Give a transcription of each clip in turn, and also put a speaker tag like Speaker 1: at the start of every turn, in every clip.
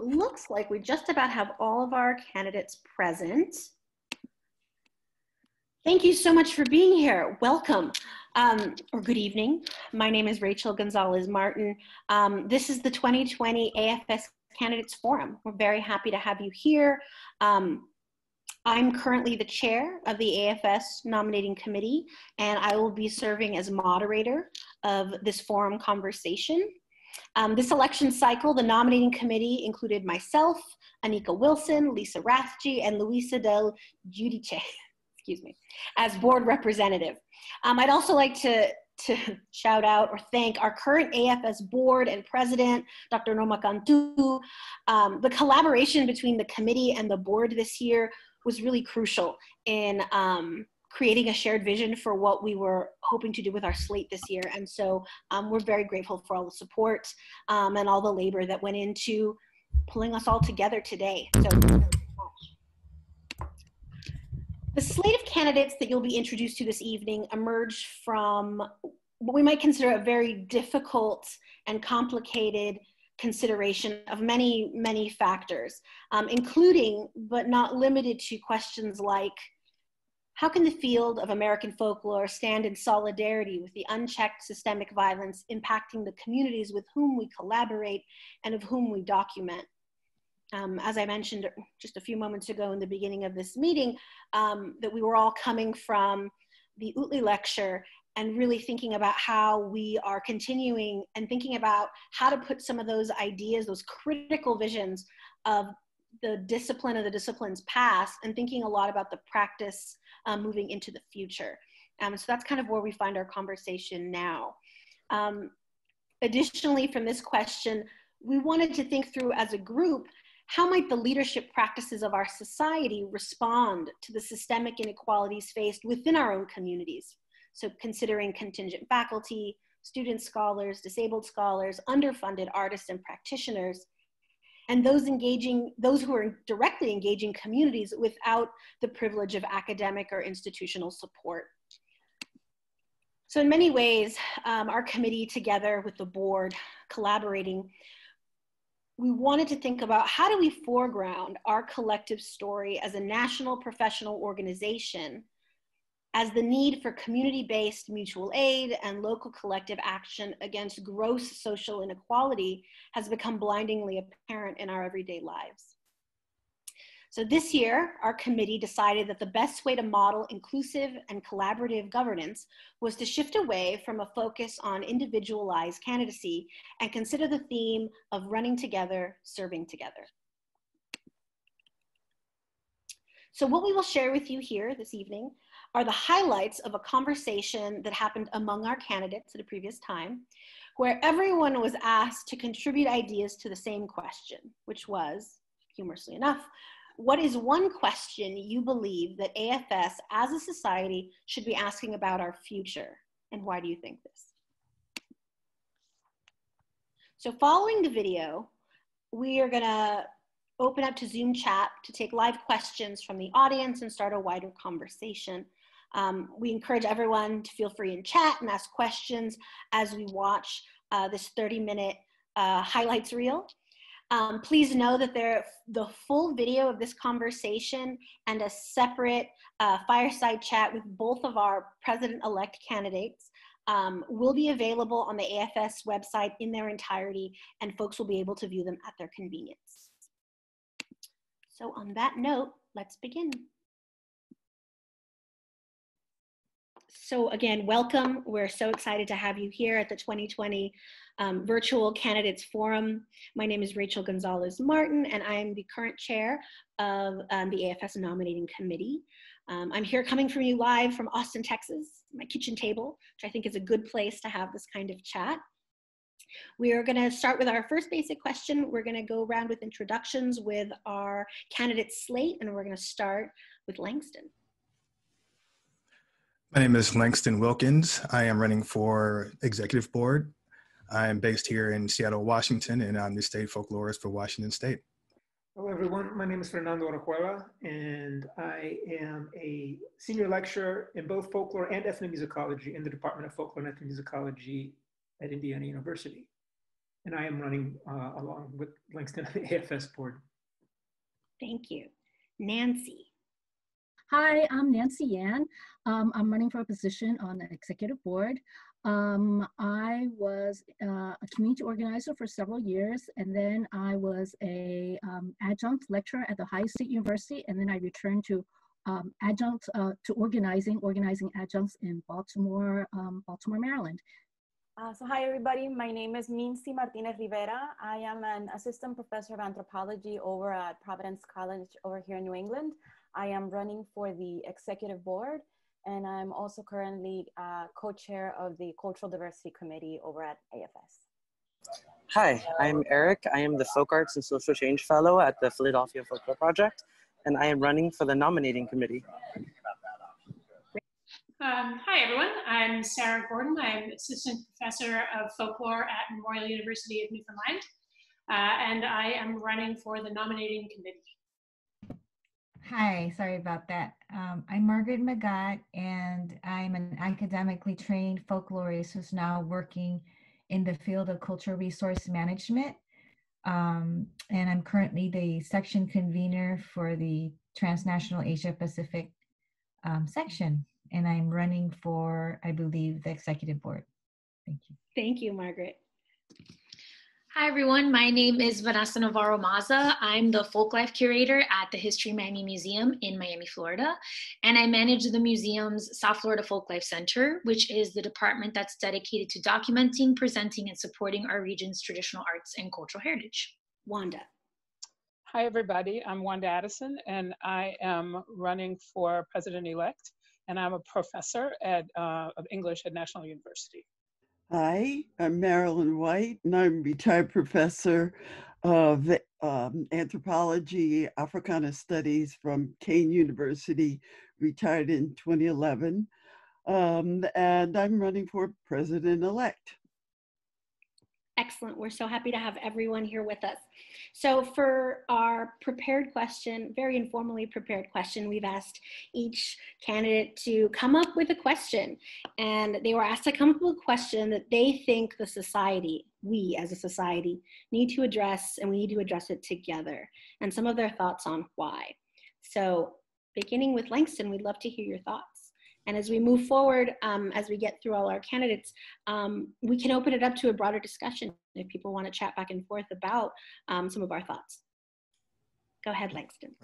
Speaker 1: Looks like we just about have all of our candidates present. Thank you so much for being here. Welcome, or good evening. My name is Rachel Gonzalez Martin. This is the 2020 AFS Candidates Forum. We're very happy to have you here. I'm currently the chair of the AFS nominating committee, and I will be serving as moderator of this forum conversation. This election cycle, the nominating committee included myself, Anika Wilson, Lisa Rathje, and Luisa Del Giudice, excuse me, as board representative. I'd also like to shout out or thank our current AFS board and president, Dr. Noma Cantu. The collaboration between the committee and the board this year was really crucial in creating a shared vision for what we were hoping to do with our slate this year. And so we're very grateful for all the support and all the labor that went into pulling us all together today. So thank you very much. The slate of candidates that you'll be introduced to this evening emerged from what we might consider a very difficult and complicated consideration of many, many factors, including but not limited to questions like, how can the field of American folklore stand in solidarity with the unchecked systemic violence impacting the communities with whom we collaborate and of whom we document? As I mentioned just a few moments ago in the beginning of this meeting, that we were all coming from the Utley lecture and really thinking about how we are continuing and thinking about how to put some of those ideas, those critical visions of the discipline of the discipline's past, and thinking a lot about the practice moving into the future. So that's kind of where we find our conversation now. Additionally, from this question, we wanted to think through as a group, how might the leadership practices of our society respond to the systemic inequalities faced within our own communities? So considering contingent faculty, student scholars, disabled scholars, underfunded artists and practitioners, and those who are directly engaging communities without the privilege of academic or institutional support. So in many ways, our committee together with the board collaborating, we wanted to think about how do we foreground our collective story as a national professional organization as the need for community-based mutual aid and local collective action against gross social inequality has become blindingly apparent in our everyday lives. So this year, our committee decided that the best way to model inclusive and collaborative governance was to shift away from a focus on individualized candidacy and consider the theme of running together, serving together. So what we will share with you here this evening are the highlights of a conversation that happened among our candidates at a previous time, where everyone was asked to contribute ideas to the same question, which was, humorously enough, what is one question you believe that AFS as a society should be asking about our future, and why do you think this? So following the video, we are gonna open up to Zoom chat to take live questions from the audience and start a wider conversation. We encourage everyone to feel free in chat and ask questions as we watch this 30-minute highlights reel. Please know that the full video of this conversation and a separate fireside chat with both of our president-elect candidates will be available on the AFS website in their entirety, and folks will be able to view them at their convenience. So on that note, let's begin. So again, welcome. We're so excited to have you here at the 2020 Virtual Candidates Forum. My name is Rachel Gonzalez Martin, and I am the current chair of the AFS Nominating Committee. I'm here coming from you live from Austin, Texas, my kitchen table, which I think is a good place to have this kind of chat. We are going to start with our first basic question. We're going to go around with introductions with our candidate slate, and we're going to start with Langston.
Speaker 2: My name is Langston Wilkins. I am running for executive board. I am based here in Seattle, Washington, and I'm the state folklorist for Washington State.
Speaker 3: Hello, everyone. My name is Fernando Orejuela, and I am a senior lecturer in both folklore and ethnomusicology in the Department of Folklore and Ethnomusicology at Indiana University. and I am running along with Langston on the AFS board.
Speaker 1: Thank you. Nancy.
Speaker 4: Hi, I'm Nancy Yan. I'm running for a position on the executive board. I was a community organizer for several years, and then I was a adjunct lecturer at the Ohio State University, and then I returned to adjunct to organizing adjuncts in Baltimore, Maryland.
Speaker 5: So hi everybody, my name is Minsi Martinez Rivera. I am an assistant professor of anthropology over at Providence College over here in New England. I am running for the executive board, and I'm also currently co-chair of the Cultural Diversity Committee over at AFS.
Speaker 6: Hi, I'm Eric. I am the Folk Arts and Social Change Fellow at the Philadelphia Folklore Project, and I am running for the nominating committee.
Speaker 7: Hi everyone, I'm Sarah Gordon. I'm Assistant Professor of Folklore at Memorial University of Newfoundland, and I am running for the nominating committee.
Speaker 8: Hi, sorry about that. I'm Margaret Magat, and I'm an academically trained folklorist who's now working in the field of cultural resource management. And I'm currently the section convener for the Transnational Asia Pacific section. And I'm running for, I believe, the executive board. Thank you.
Speaker 1: Thank you, Margaret.
Speaker 9: Hi, everyone. My name is Vanessa Navarro Mazza. I'm the Folklife Curator at the History Miami Museum in Miami, Florida. And I manage the museum's South Florida Folklife Center, which is the department that's dedicated to documenting, presenting, and supporting our region's traditional arts and cultural heritage.
Speaker 1: Wanda.
Speaker 10: Hi, everybody. I'm Wanda Addison, and I am running for president-elect, and I'm a professor of English at National University.
Speaker 11: Hi, I'm Marilyn White, and I'm a retired professor of anthropology, Africana studies from Kane University, retired in 2011, and I'm running for president-elect.
Speaker 1: Excellent. We're so happy to have everyone here with us. So for our prepared question, very informally prepared question, we've asked each candidate to come up with a question. And they were asked to come up with a question that they think the society, we as a society, need to address, and we need to address it together. And some of their thoughts on why. So beginning with Langston, we'd love to hear your thoughts. And as we move forward, as we get through all our candidates, we can open it up to a broader discussion if people want to chat back and forth about some of our thoughts. Go ahead, Langston.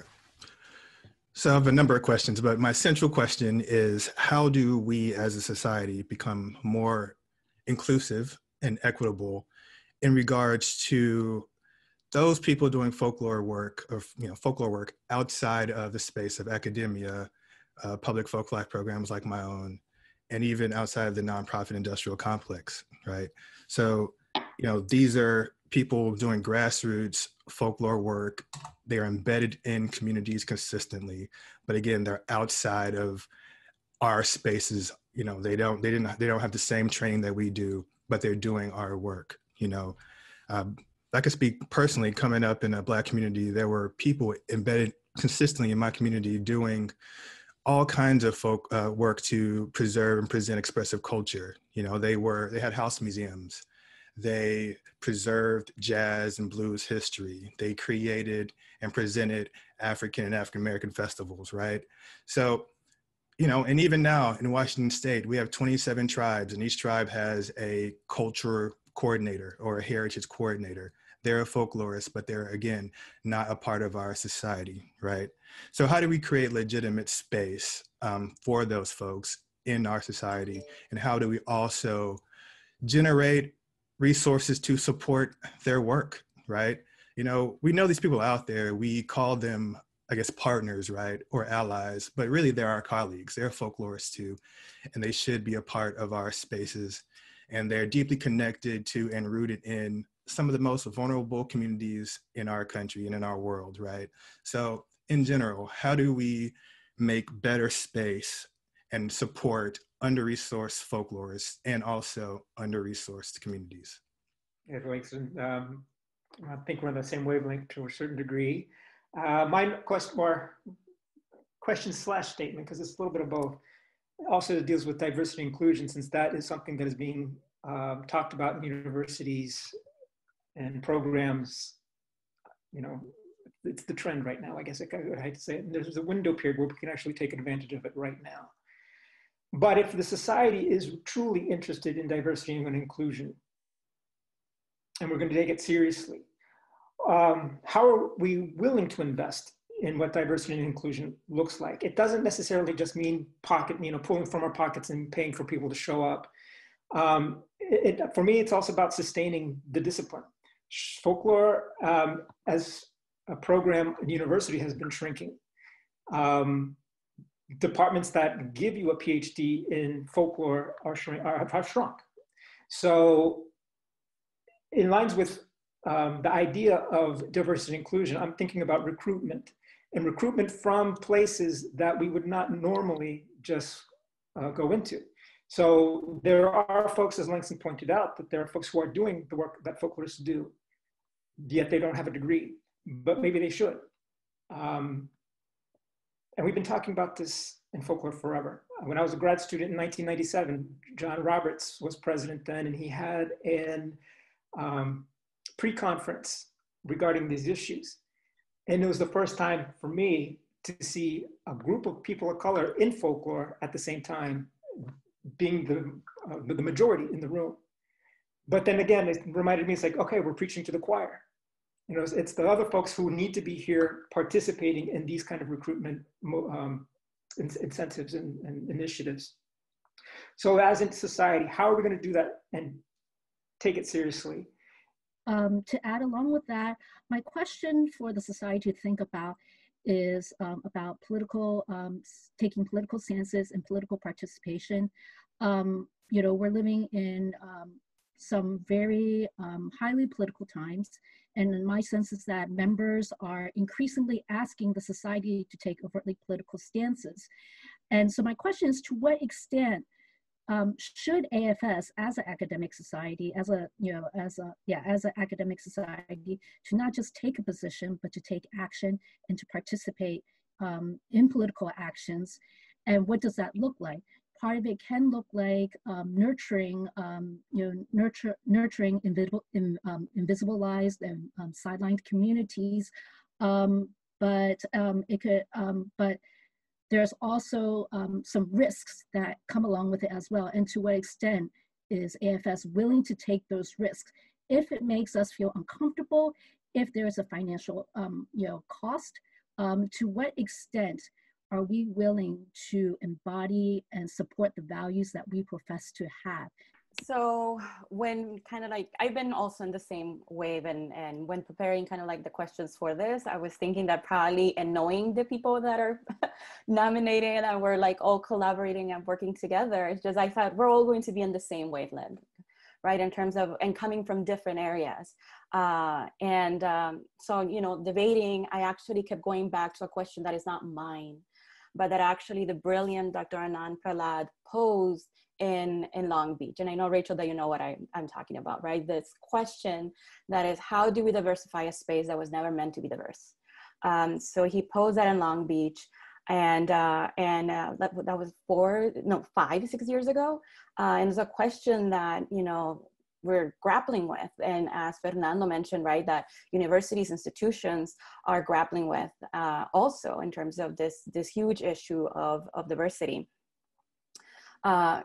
Speaker 2: So I have a number of questions, but my central question is, how do we as a society become more inclusive and equitable in regards to those people doing folklore work, or folklore work outside of the space of academia, public folklife programs like my own, and even outside of the nonprofit industrial complex, right? So, these are people doing grassroots folklore work. They are embedded in communities consistently, but again, they're outside of our spaces. They don't have the same training that we do, but they're doing our work. I could speak personally. Coming up in a Black community, there were people embedded consistently in my community doing all kinds of folk work to preserve and present expressive culture. They had house museums. They preserved jazz and blues history. They created and presented African and African-American festivals, right? So, and even now in Washington State, we have 27 tribes, and each tribe has a culture coordinator or a heritage coordinator. They're a folklorist, but they're, again, not a part of our society, right? So how do we create legitimate space for those folks in our society? And how do we also generate resources to support their work, right? We know these people out there, we call them, I guess, partners, right? Or allies, but really they're our colleagues. They're folklorists too, and they should be a part of our spaces. And they're deeply connected to and rooted in some of the most vulnerable communities in our country and in our world, right? So in general, how do we make better space and support under-resourced folklorists and also under-resourced communities?
Speaker 3: Yeah, Langston, I think we're on the same wavelength to a certain degree. My question/statement, because it's a little bit of both, also deals with diversity and inclusion, since that is something that is being talked about in universities and programs, you know, it's the trend right now, I guess I would hate to say it. And there's a window period where we can actually take advantage of it right now. But if the society is truly interested in diversity and inclusion, and we're going to take it seriously, how are we willing to invest in what diversity and inclusion looks like? It doesn't necessarily just mean pulling from our pockets and paying for people to show up. For me, it's also about sustaining the discipline. Folklore as a program in university has been shrinking. Departments that give you a PhD in folklore have shrunk. So in lines with the idea of diversity and inclusion, I'm thinking about recruitment, and recruitment from places that we would not normally just go into. So there are folks, as Langston pointed out, that there are folks who are doing the work that folklorists do, yet they don't have a degree, but maybe they should. And we've been talking about this in folklore forever. When I was a grad student in 1997, John Roberts was president then, and he had an pre-conference regarding these issues. And it was the first time for me to see a group of people of color in folklore at the same time being the majority in the room. But then again, it reminded me, it's like, okay, we're preaching to the choir. You know, it's the other folks who need to be here participating in these kind of recruitment incentives and initiatives. So as in society, how are we going to do that and take it seriously?
Speaker 4: To add along with that, my question for the society to think about is about taking political stances and political participation. You know, we're living in some very highly political times, and my sense is that members are increasingly asking the society to take overtly political stances. And so my question is, to what extent should AFS as an academic society, as an academic society, to not just take a position, but to take action and to participate in political actions? And what does that look like? Part of it can look like nurturing invisibilized and sidelined communities, but there's also some risks that come along with it as well. And to what extent is AFS willing to take those risks? If it makes us feel uncomfortable, if there's a financial cost, to what extent are we willing to embody and support the values that we profess to have?
Speaker 5: So when I've been also in the same wave, and when preparing the questions for this, I was thinking that probably, and knowing the people that are nominated and we're all collaborating and working together, it's just, I thought we're all going to be in the same wavelength, right? In terms of, and coming from different areas. So, debating, I actually kept going back to a question that is not mine, but that actually the brilliant Dr. Anand Prahlad posed in Long Beach. And I know, Rachel, that you know what I'm talking about, right? This question that is, how do we diversify a space that was never meant to be diverse? So he posed that in Long Beach, and that was 5, 6 years ago. And it's a question that, we're grappling with. And as Fernando mentioned, right, that universities, institutions are grappling with also in terms of this huge issue of diversity.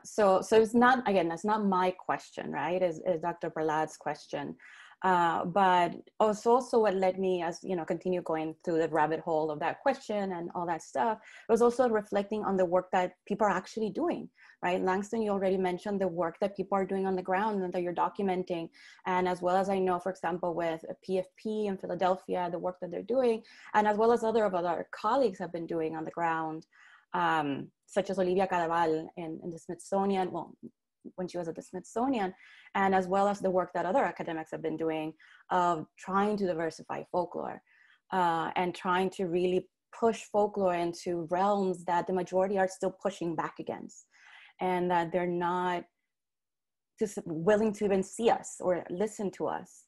Speaker 5: So it's not, again, that's not my question, right? Is Dr. Prahlad's question. But it's also what led me, as continue going through the rabbit hole of that question and all that stuff. It was also reflecting on the work that people are actually doing, right? Langston, you already mentioned the work that people are doing on the ground and that you're documenting. And as well as I know, for example, with PFP in Philadelphia, the work that they're doing, and as well as other colleagues have been doing on the ground, such as Olivia Cadaval in the Smithsonian, well, when she was at the Smithsonian, and as well as the work that other academics have been doing of trying to diversify folklore and trying to really push folklore into realms that the majority are still pushing back against, and that they're not just willing to even see us or listen to us.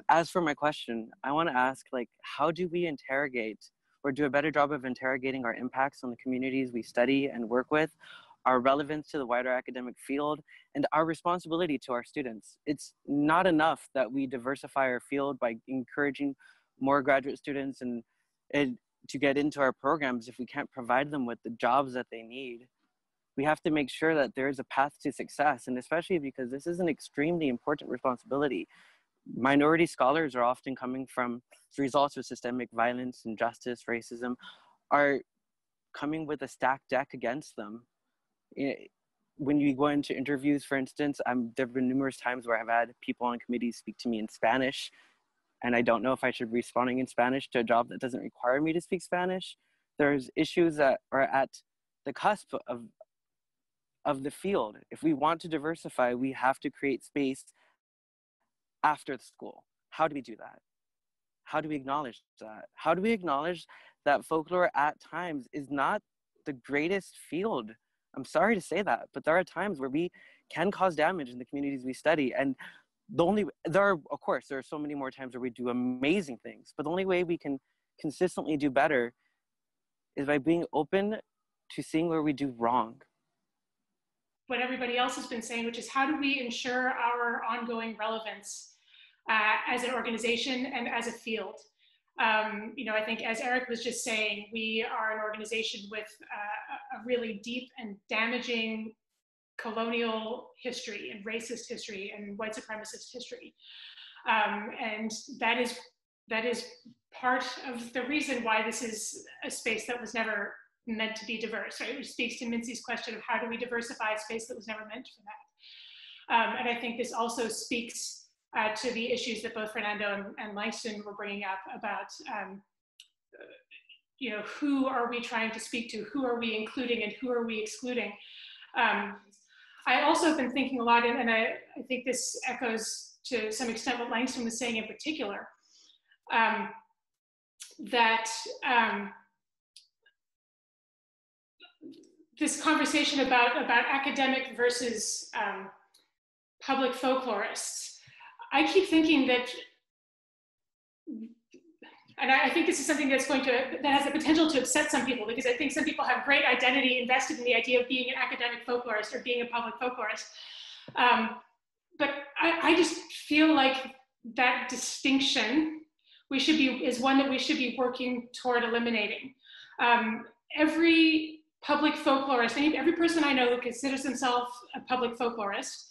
Speaker 6: As for my question, I want to ask, how do we interrogate or do a better job of interrogating our impacts on the communities we study and work with, our relevance to the wider academic field, and our responsibility to our students. It's not enough that we diversify our field by encouraging more graduate students and to get into our programs if we can't provide them with the jobs that they need. We have to make sure that there is a path to success, and especially because this is an extremely important responsibility. Minority scholars are often coming from results of systemic violence, injustice, racism, are coming with a stacked deck against them. When you go into interviews, for instance, there have been numerous times where I've had people on committees speak to me in Spanish, and I don't know if I should be responding in Spanish to a job that doesn't require me to speak Spanish. There's issues that are at the cusp of the field. If we want to diversify, we have to create space after the school. How do we do that? How do we acknowledge that? How do we acknowledge that folklore at times is not the greatest field? I'm sorry to say that, but there are times where we can cause damage in the communities we study. And of course, there are so many more times where we do amazing things, but the only way we can consistently do better is by being open to seeing where we do wrong.
Speaker 7: What everybody else has been saying, which is how do we ensure our ongoing relevance as an organization and as a field? I think as Eric was just saying, we are an organization with a really deep and damaging colonial history and racist history and white supremacist history. And that is part of the reason why this is a space that was never meant to be diverse, right? Which speaks to Minsi's question of how do we diversify a space that was never meant for that. And I think this also speaks to the issues that both Fernando and Langston were bringing up about, who are we trying to speak to? Who are we including and who are we excluding? I also have been thinking a lot, and I think this echoes to some extent what Langston was saying in particular, that this conversation about academic versus public folklorists, I keep thinking that, and I think this is something that has the potential to upset some people, because I think some people have great identity invested in the idea of being an academic folklorist or being a public folklorist. But I just feel like that distinction is one that we should be working toward eliminating. Every public folklorist, every person I know who considers themselves a public folklorist,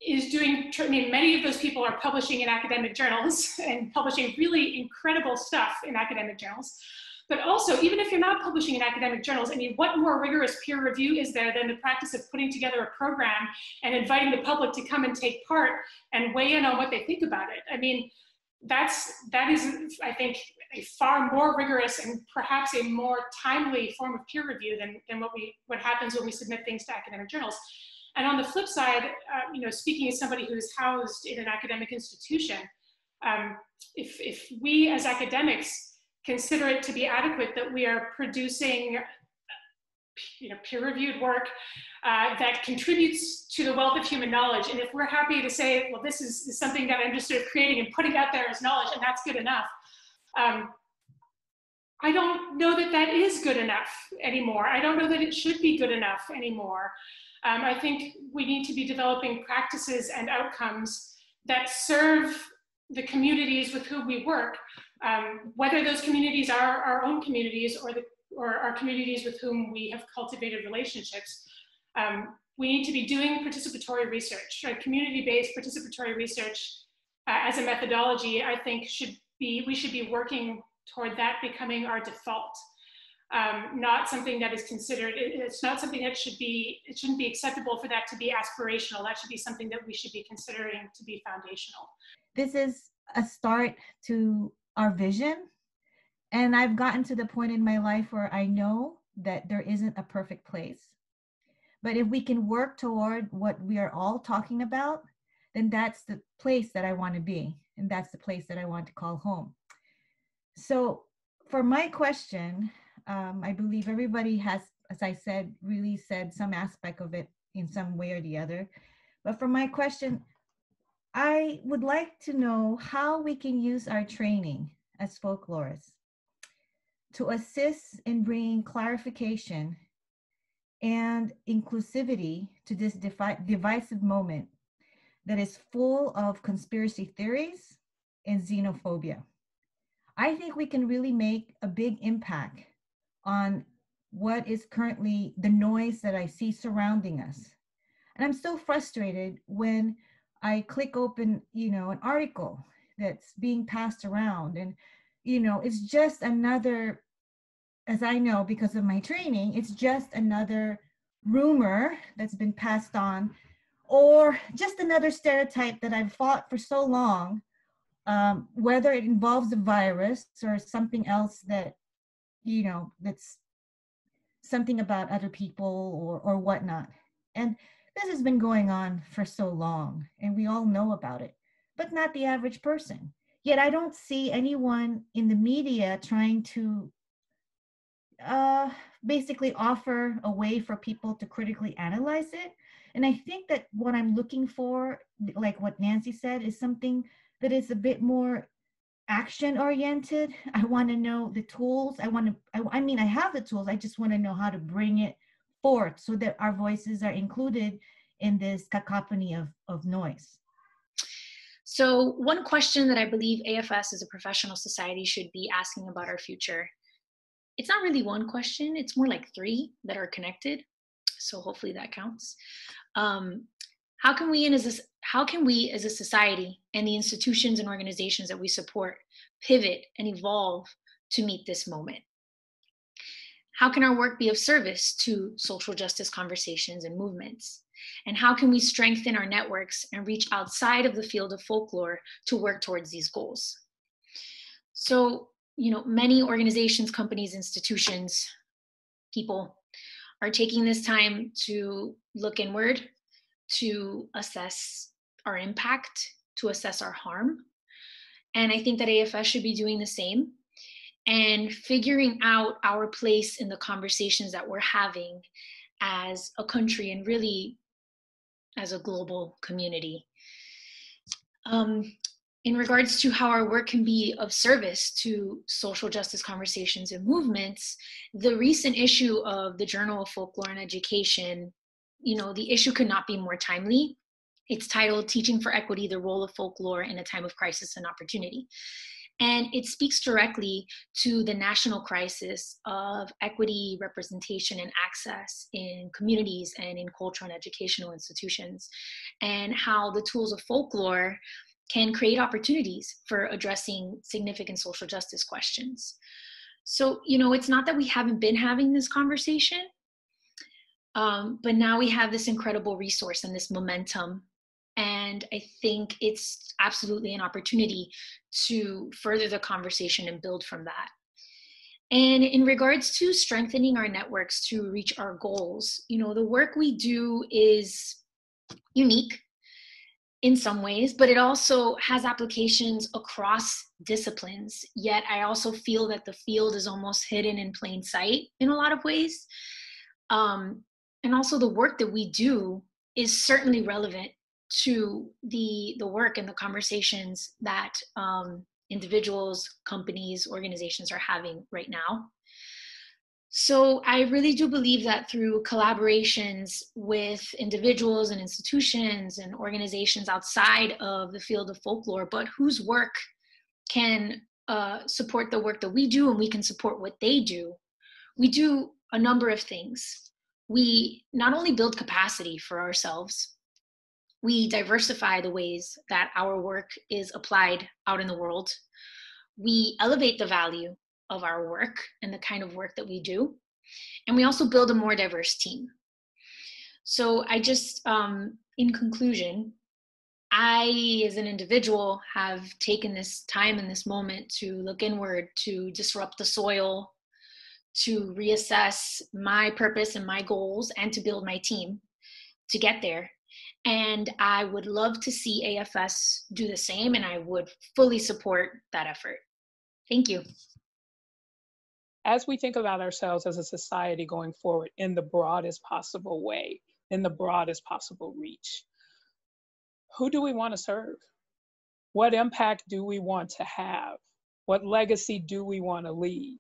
Speaker 7: is doing, many of those people are publishing in academic journals and publishing really incredible stuff in academic journals. But also, even if you're not publishing in academic journals, what more rigorous peer review is there than the practice of putting together a program and inviting the public to come and take part and weigh in on what they think about it? That is, I think, a far more rigorous and perhaps a more timely form of peer review than what happens when we submit things to academic journals. And on the flip side, speaking as somebody who is housed in an academic institution, if we as academics consider it to be adequate that we are producing peer-reviewed work that contributes to the wealth of human knowledge, and if we're happy to say, well, this is something that I'm just sort of creating and putting out there as knowledge, and that's good enough, I don't know that is good enough anymore. I don't know that it should be good enough anymore. I think we need to be developing practices and outcomes that serve the communities with whom we work, whether those communities are our own communities or our communities with whom we have cultivated relationships. We need to be doing participatory research, right? Community-based participatory research as a methodology. I think we should be working toward that becoming our default. Not something that is considered, it's not something that it shouldn't be acceptable for that to be aspirational. That should be something that we should be considering to be foundational.
Speaker 8: This is a start to our vision. And I've gotten to the point in my life where I know that there isn't a perfect place. But if we can work toward what we are all talking about, then that's the place that I want to be. And that's the place that I want to call home. So for my question, I believe everybody has, as I said, really said some aspect of it in some way or the other. But for my question, I would like to know how we can use our training as folklorists to assist in bringing clarification and inclusivity to this divisive moment that is full of conspiracy theories and xenophobia. I think we can really make a big impact on what is currently the noise that I see surrounding us. And I'm so frustrated when I click open, an article that's being passed around, and, it's just another, as I know because of my training, it's just another rumor that's been passed on, or just another stereotype that I've fought for so long, whether it involves a virus or something else that, that's something about other people or whatnot. And this has been going on for so long, and we all know about it, but not the average person. Yet I don't see anyone in the media trying to basically offer a way for people to critically analyze it. And I think that what I'm looking for, like what Nancy said, is something that is a bit more action oriented. I want to know the tools. I have the tools. I just want to know how to bring it forth so that our voices are included in this cacophony of noise.
Speaker 9: So one question that I believe AFS as a professional society should be asking about our future, it's not really one question, it's more like three that are connected. So hopefully that counts. How can we as a society and the institutions and organizations that we support pivot and evolve to meet this moment? How can our work be of service to social justice conversations and movements? And how can we strengthen our networks and reach outside of the field of folklore to work towards these goals? So, many organizations, companies, institutions, people are taking this time to look inward, to assess our impact, to assess our harm. And I think that AFS should be doing the same and figuring out our place in the conversations that we're having as a country and really as a global community. In regards to how our work can be of service to social justice conversations and movements, the recent issue of the Journal of Folklore and Education, the issue could not be more timely. It's titled Teaching for Equity, the Role of Folklore in a Time of Crisis and Opportunity. And it speaks directly to the national crisis of equity, representation, and access in communities and in cultural and educational institutions, and how the tools of folklore can create opportunities for addressing significant social justice questions. So, it's not that we haven't been having this conversation, but now we have this incredible resource and this momentum. And I think it's absolutely an opportunity to further the conversation and build from that. And in regards to strengthening our networks to reach our goals, the work we do is unique in some ways, but it also has applications across disciplines. Yet I also feel that the field is almost hidden in plain sight in a lot of ways. And also the work that we do is certainly relevant to the work and the conversations that individuals, companies, organizations are having right now. So I really do believe that through collaborations with individuals and institutions and organizations outside of the field of folklore, but whose work can support the work that we do, and we can support what they do, we do a number of things. We not only build capacity for ourselves, we diversify the ways that our work is applied out in the world. We elevate the value of our work and the kind of work that we do. And we also build a more diverse team. So I just, in conclusion, I, as an individual, have taken this time and this moment to look inward, to disrupt the soil, to reassess my purpose and my goals, and to build my team to get there. And I would love to see AFS do the same, and I would fully support that effort. Thank you.
Speaker 10: As we think about ourselves as a society going forward in the broadest possible way, in the broadest possible reach, who do we want to serve? What impact do we want to have? What legacy do we want to leave?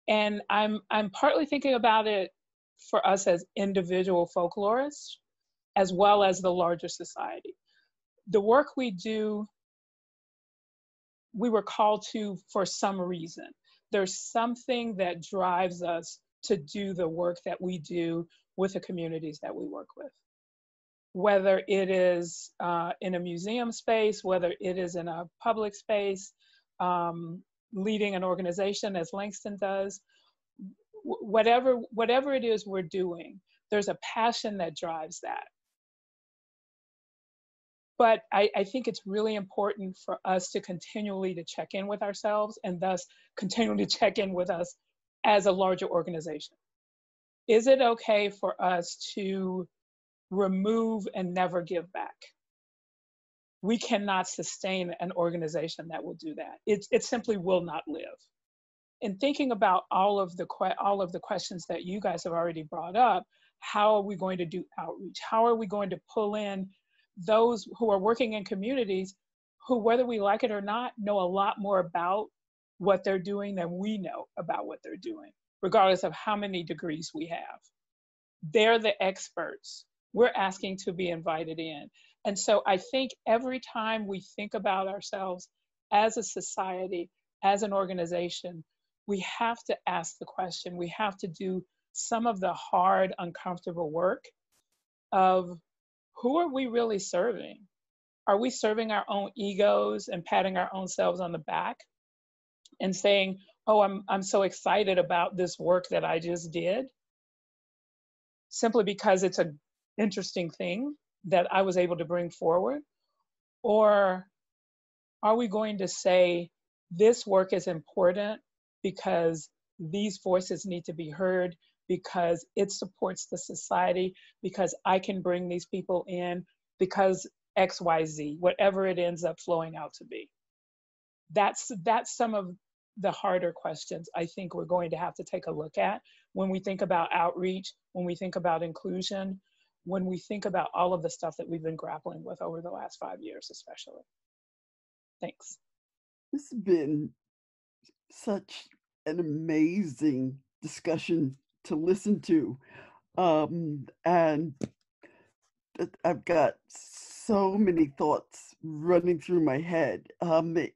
Speaker 10: And I'm partly thinking about it for us as individual folklorists, as well as the larger society. The work we do, we were called to for some reason. There's something that drives us to do the work that we do with the communities that we work with. Whether it is in a museum space, whether it is in a public space, leading an organization as Langston does, whatever it is we're doing, there's a passion that drives that. But I think it's really important for us to continually to check in with ourselves, and thus continually to check in with us as a larger organization. Is it okay for us to remove and never give back? We cannot sustain an organization that will do that. It simply will not live. In thinking about all of the questions that you guys have already brought up, how are we going to do outreach? How are we going to pull in those who are working in communities who, whether we like it or not, know a lot more about what they're doing than we know about what they're doing, regardless of how many degrees we have. They're the experts. We're asking to be invited in. And so I think every time we think about ourselves as a society, as an organization, we have to ask the question, we have to do some of the hard, uncomfortable work of who are we really serving? Are we serving our own egos and patting our own selves on the back and saying, oh, I'm so excited about this work that I just did, simply because it's an interesting thing that I was able to bring forward? Or are we going to say, this work is important because these voices need to be heard, because it supports the society, because I can bring these people in, because X, Y, Z, whatever it ends up flowing out to be. That's some of the harder questions I think we're going to have to take a look at when we think about outreach, when we think about inclusion, when we think about all of the stuff that we've been grappling with over the last 5 years, especially. Thanks.
Speaker 11: This has been such an amazing discussion to listen to. And I've got so many thoughts running through my head,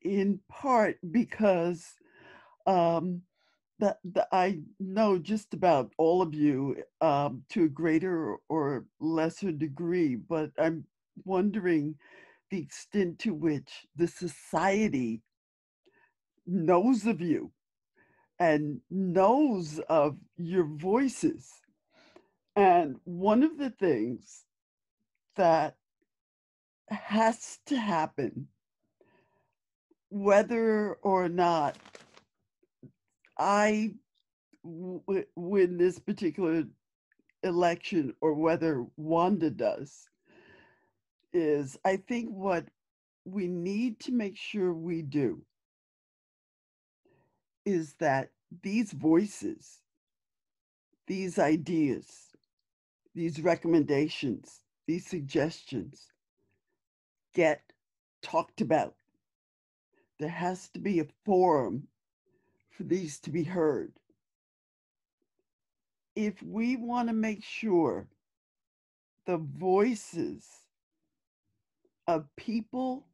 Speaker 11: in part because I know just about all of you to a greater or lesser degree, but I'm wondering the extent to which the society knows of you and knows of your voices. And one of the things that has to happen, whether or not I win this particular election or whether Wanda does, is I think what we need to make sure we do is that these voices, these ideas, these recommendations, these suggestions get talked about. There has to be a forum for these to be heard. If we want to make sure the voices of people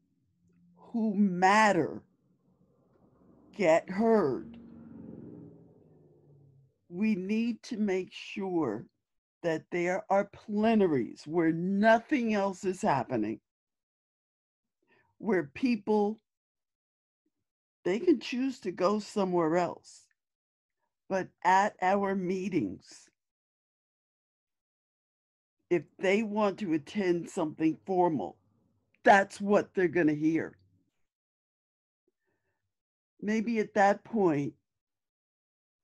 Speaker 11: who matter get heard, we need to make sure that there are plenaries where nothing else is happening, where people, they can choose to go somewhere else, but at our meetings, if they want to attend something formal, that's what they're going to hear. Maybe at that point,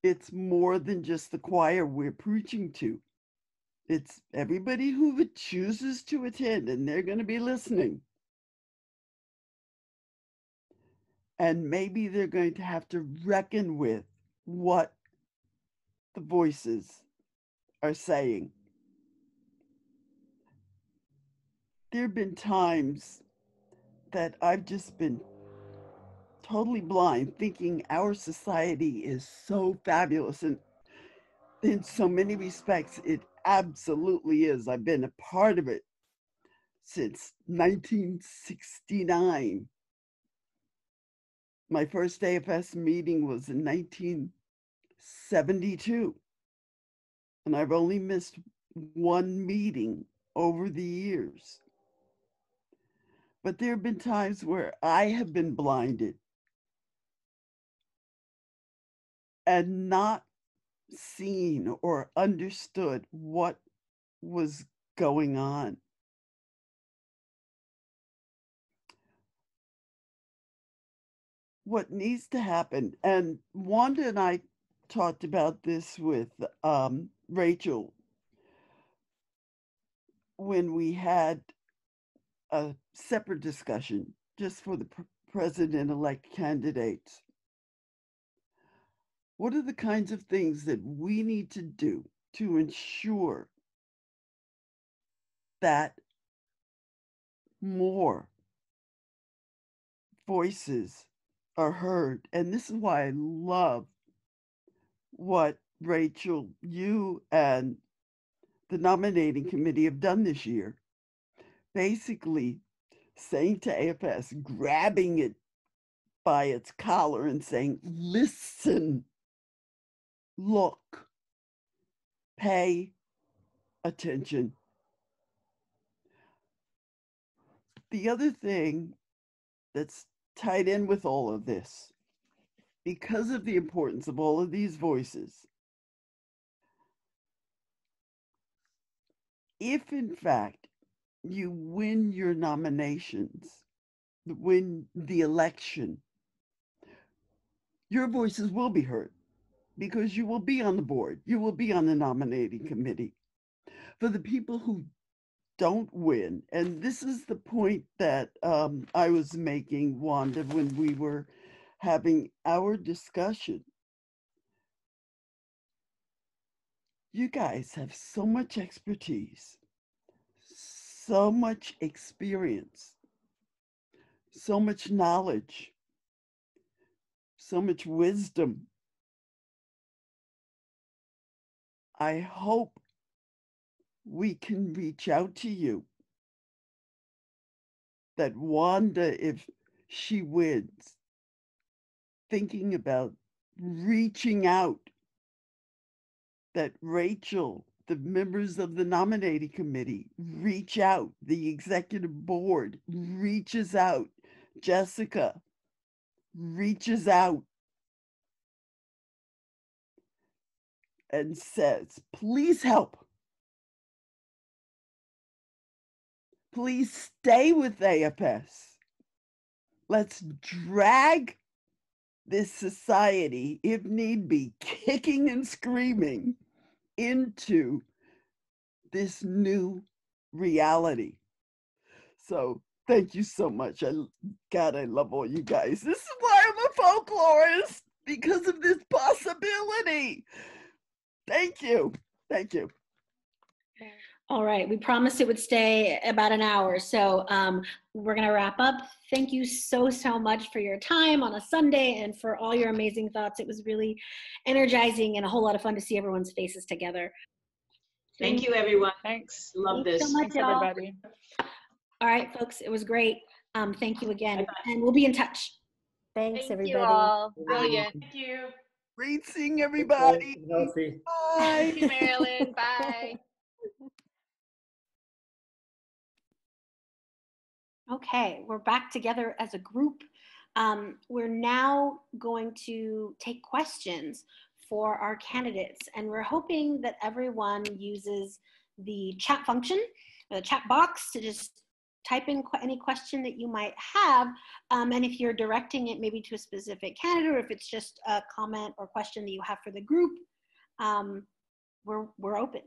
Speaker 11: it's more than just the choir we're preaching to. It's everybody who chooses to attend, and they're going to be listening. And maybe they're going to have to reckon with what the voices are saying. There have been times that I've just been totally blind, thinking our society is so fabulous. And in so many respects, it absolutely is. I've been a part of it since 1969. My first AFS meeting was in 1972, and I've only missed one meeting over the years. But there have been times where I have been blinded and not seen or understood what was going on. What needs to happen, and Wanda and I talked about this with Rachel when we had a separate discussion just for the president-elect candidates. What are the kinds of things that we need to do to ensure that more voices are heard? And this is why I love what Rachel, you and the nominating committee have done this year. Basically saying to AFS, grabbing it by its collar and saying, listen, look, pay attention. The other thing that's tied in with all of this, because of the importance of all of these voices, if in fact you win your nominations, win the election, your voices will be heard because you will be on the board, you will be on the nominating committee. For the people who don't win, and this is the point that I was making, Wanda, when we were having our discussion. You guys have so much expertise, so much experience, so much knowledge, so much wisdom. I hope we can reach out to you. That Wanda, if she wins, thinking about reaching out. That Rachel, the members of the nominating committee, reach out. The executive board reaches out. Jessica reaches out and says, please help. Please stay with AFS. Let's drag this society, if need be, kicking and screaming into this new reality. So thank you so much. God, I love all you guys. This is why I'm a folklorist, because of this possibility. Thank you. Thank you.
Speaker 1: All right, we promised it would stay about an hour, so we're gonna wrap up. Thank you so much for your time on a Sunday and for all your amazing thoughts. It was really energizing and a whole lot of fun to see everyone's faces together.
Speaker 12: Thank you, everyone.
Speaker 10: Thanks.
Speaker 12: Love this.
Speaker 1: So much,
Speaker 10: Thanks, everybody.
Speaker 1: All right, folks, it was great. Thank you again, and we'll be in touch.
Speaker 13: Thanks,
Speaker 14: Thank
Speaker 13: everybody.
Speaker 14: you all. Brilliant.
Speaker 7: Thank you.
Speaker 11: Great seeing everybody.
Speaker 3: Healthy.
Speaker 11: Bye.
Speaker 14: Thank you, Marilyn. Bye.
Speaker 1: Okay, we're back together as a group. We're now going to take questions for our candidates, and we're hoping that everyone uses the chat function, the chat box, to just type in any question that you might have. And if you're directing it maybe to a specific candidate, or if it's just a comment or question that you have for the group, we're open.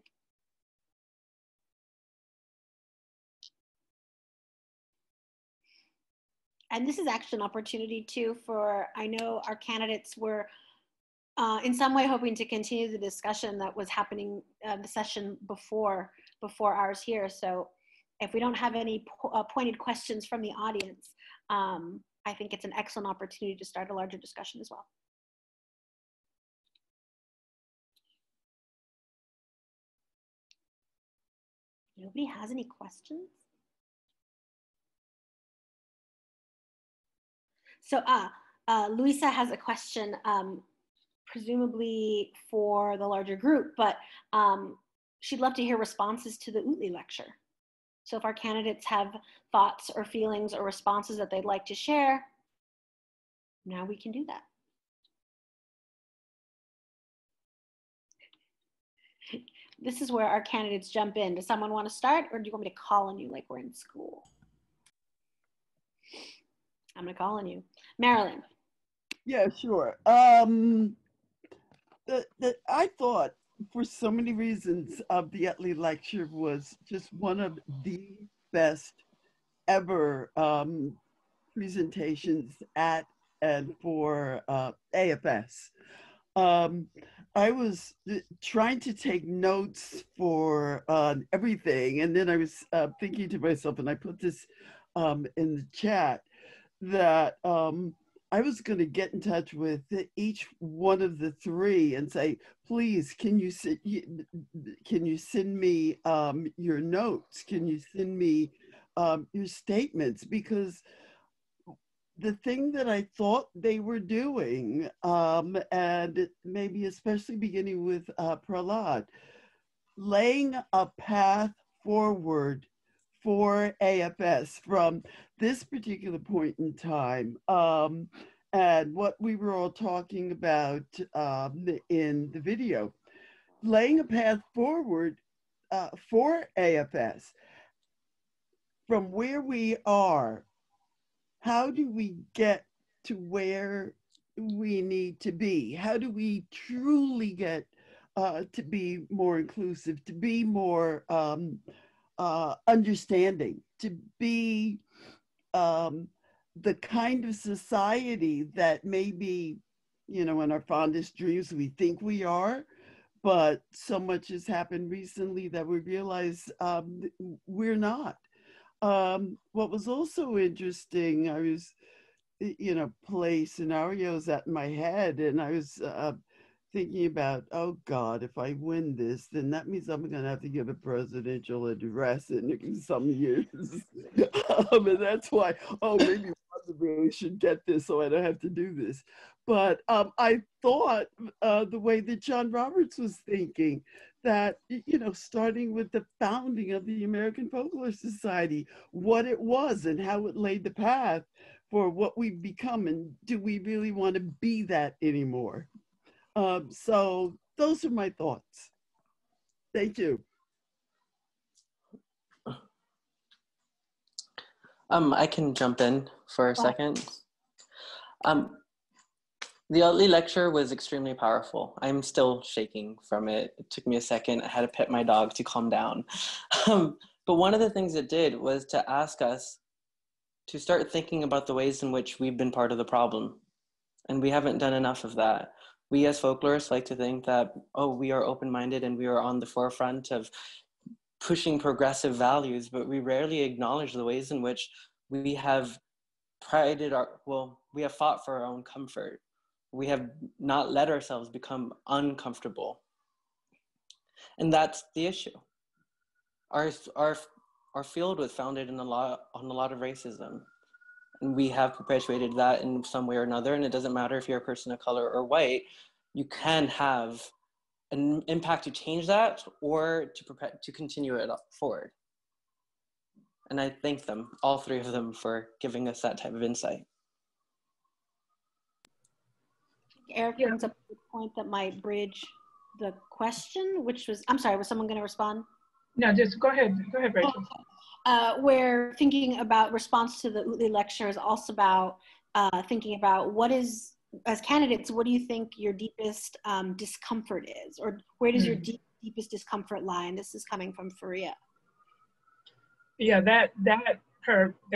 Speaker 1: And this is actually an opportunity too for, I know our candidates were in some way hoping to continue the discussion that was happening the session before ours here. So if we don't have any pointed questions from the audience, I think it's an excellent opportunity to start a larger discussion as well. Nobody has any questions? So, Luisa has a question, presumably for the larger group, but she'd love to hear responses to the Utley lecture. So if our candidates have thoughts or feelings or responses that they'd like to share, now we can do that. This is where our candidates jump in. Does someone want to start, or do you want me to call on you like we're in school? I'm going to call on you. Marilyn.
Speaker 11: Yeah, sure. I thought, for so many reasons, the Utley lecture was just one of the best ever presentations at and for AFS. I was trying to take notes for everything, and then I was thinking to myself, and I put this in the chat, that I was going to get in touch with each one of the three and say, please, can you send me your notes? Can you send me your statements? Because the thing that I thought they were doing, and maybe especially beginning with Prahlad, laying a path forward for AFS from this particular point in time, and what we were all talking about in the video, laying a path forward for AFS from where we are. How do we get to where we need to be? How do we truly get to be more inclusive, to be more understanding, to be the kind of society that maybe, you know, in our fondest dreams we think we are, but so much has happened recently that we realize we're not. What was also interesting, I was, you know, play scenarios at my head, and I was thinking about, oh God, if I win this, then that means I'm going to have to give a presidential address in some years. And that's why, oh, maybe I really should get this so I don't have to do this. But I thought the way that John Roberts was thinking, that, you know, starting with the founding of the American Folklore Society, what it was and how it laid the path for what we've become, and do we really want to be that anymore? So those are my thoughts. Thank you.
Speaker 13: I can jump in for a second. The Utley lecture was extremely powerful. I'm still shaking from it. It took me a second. I had to pet my dog to calm down. But one of the things it did was to ask us to start thinking about the ways in which we've been part of the problem. And we haven't done enough of that. We as folklorists like to think that, oh, we are open-minded and we are on the forefront of pushing progressive values, but we rarely acknowledge the ways in which we have we have fought for our own comfort. We have not let ourselves become uncomfortable. And that's the issue. Our field was founded on a lot of racism. And we have perpetuated that in some way or another. And it doesn't matter if you're a person of color or white, you can have an impact to change that or to continue it forward. And I thank them, all three of them, for giving us that type of insight.
Speaker 1: Eric brings up a point that might bridge the question, which was, I'm sorry, was someone going to respond?
Speaker 10: No, just go ahead, Rachel.
Speaker 1: We're thinking about response to the Utley lecture is also about thinking about what is, as candidates, what do you think your deepest discomfort is, or where does your deepest discomfort lie? And this is coming from Faria.
Speaker 10: Yeah, the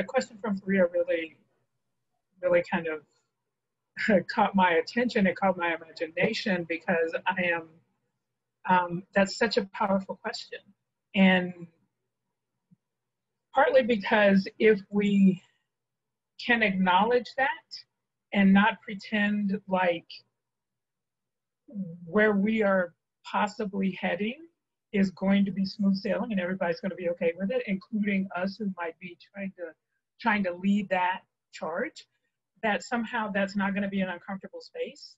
Speaker 10: question from Faria really kind of caught my attention. It caught my imagination, because I am, that's such a powerful question. And partly because if we can acknowledge that and not pretend like where we are possibly heading is going to be smooth sailing and everybody's going to be okay with it, including us who might be trying to lead that charge, that somehow that's not going to be an uncomfortable space.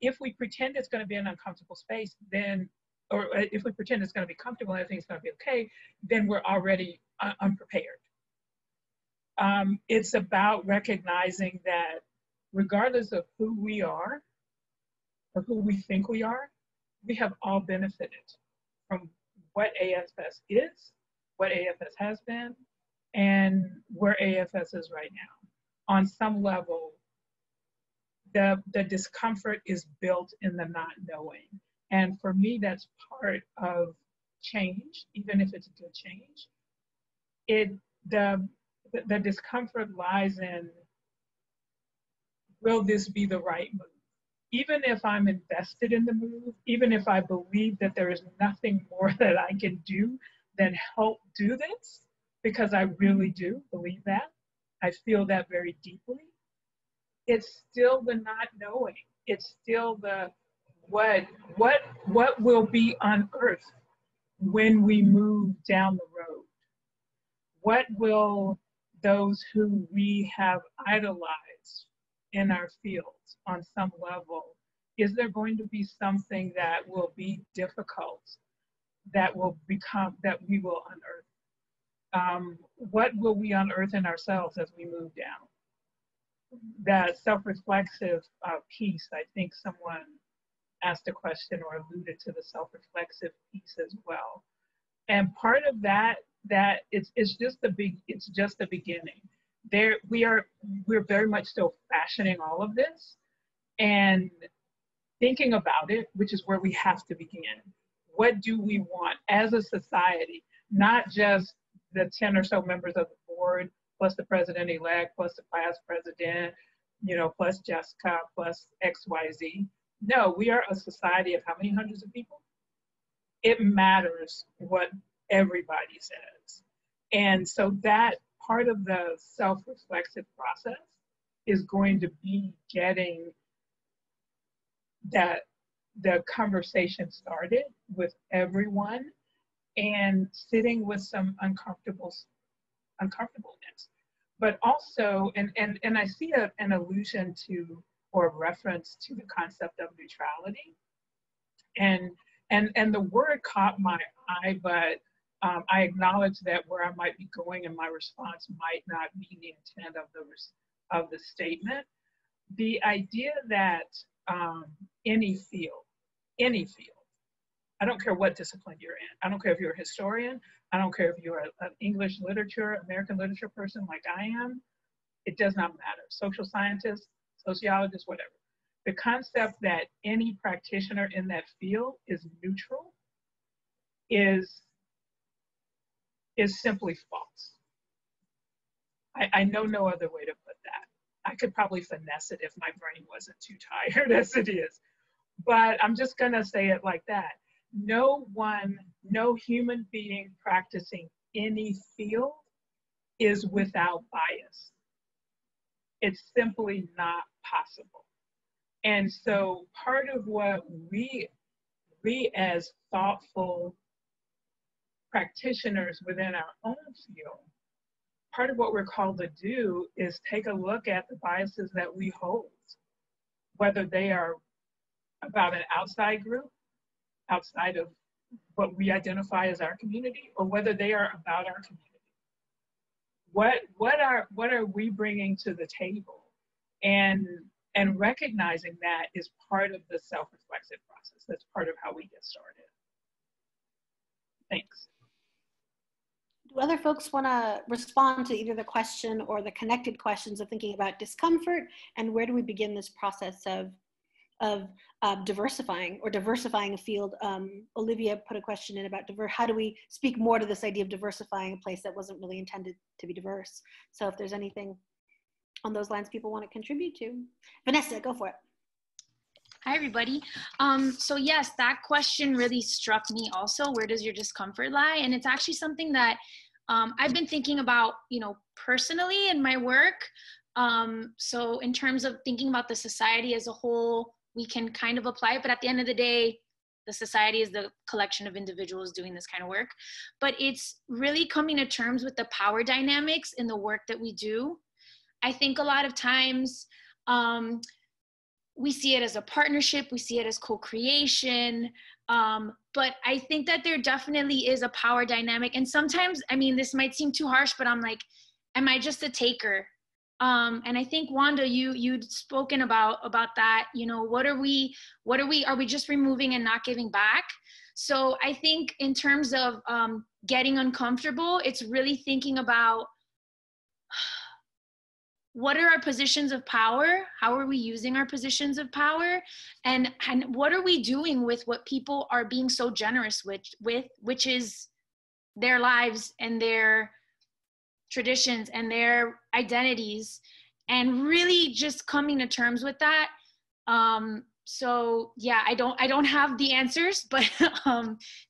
Speaker 10: If we pretend it's going to be an uncomfortable space, then, or if we pretend it's going to be comfortable and everything's going to be okay, then we're already unprepared. It's about recognizing that regardless of who we are or who we think we are, we have all benefited from what AFS is, what AFS has been, and where AFS is right now. On some level, the discomfort is built in the not knowing. And for me, that's part of change, even if it's a good change. The discomfort lies in, will this be the right move? Even if I'm invested in the move, even if I believe that there is nothing more that I can do than help do this, because I really do believe that, I feel that very deeply, it's still the not knowing. It's still the what will be unearthed when we move down the road? What will those who we have idolized in our fields on some level, is there going to be something that will be difficult that will become, that we will unearth? What will we unearth in ourselves as we move down? That self-reflexive piece, I think someone asked a question or alluded to the self-reflexive piece as well. And part of that it's just the beginning. We're very much still fashioning all of this and thinking about it, which is where we have to begin. What do we want as a society? Not just the 10 or so members of the board, plus the president-elect, plus the class president, plus Jessica, plus XYZ. No, we are a society of how many hundreds of people? It matters what everybody says. And so that part of the self-reflexive process is going to be getting the conversation started with everyone and sitting with some uncomfortableness. But also, and I see an allusion to or a reference to the concept of neutrality. And the word caught my eye, but I acknowledge that where I might be going in my response might not be the intent of the statement. The idea that any field, I don't care what discipline you're in. I don't care if you're a historian. I don't care if you're an English literature, American literature person like I am. It does not matter. Social scientist, sociologist, whatever. The concept that any practitioner in that field is neutral is simply false. I know no other way to put that. I could probably finesse it if my brain wasn't too tired as it is. But I'm just gonna say it like that. No human being practicing any field is without bias. It's simply not possible. And so part of what we as thoughtful practitioners within our own field, part of what we're called to do is take a look at the biases that we hold, whether they are about an outside group, outside of what we identify as our community, or whether they are about our community. What are we bringing to the table? And recognizing that is part of the self-reflexive process. That's part of how we get started. Thanks.
Speaker 1: Do other folks want to respond to either the question or the connected questions of thinking about discomfort, and where do we begin this process of diversifying a field? Olivia put a question in about how do we speak more to this idea of diversifying a place that wasn't really intended to be diverse? So if there's anything on those lines people want to contribute to. Vanessa, go for it.
Speaker 9: Hi, everybody. So yes, that question really struck me also. Where does your discomfort lie? And it's actually something that I've been thinking about, personally in my work. So in terms of thinking about the society as a whole, we can kind of apply it, but at the end of the day, the society is the collection of individuals doing this kind of work, but it's really coming to terms with the power dynamics in the work that we do. I think a lot of times we see it as a partnership, we see it as co-creation, but I think that there definitely is a power dynamic. And sometimes, I mean, this might seem too harsh, but I'm like, am I just a taker? And I think Wanda, you'd spoken about that, you know, are we just removing and not giving back? So I think in terms of getting uncomfortable, it's really thinking about what are our positions of power? How are we using our positions of power? And what are we doing with what people are being so generous with, which is their lives and their traditions and their identities, and really just coming to terms with that. So yeah, I don't have the answers, but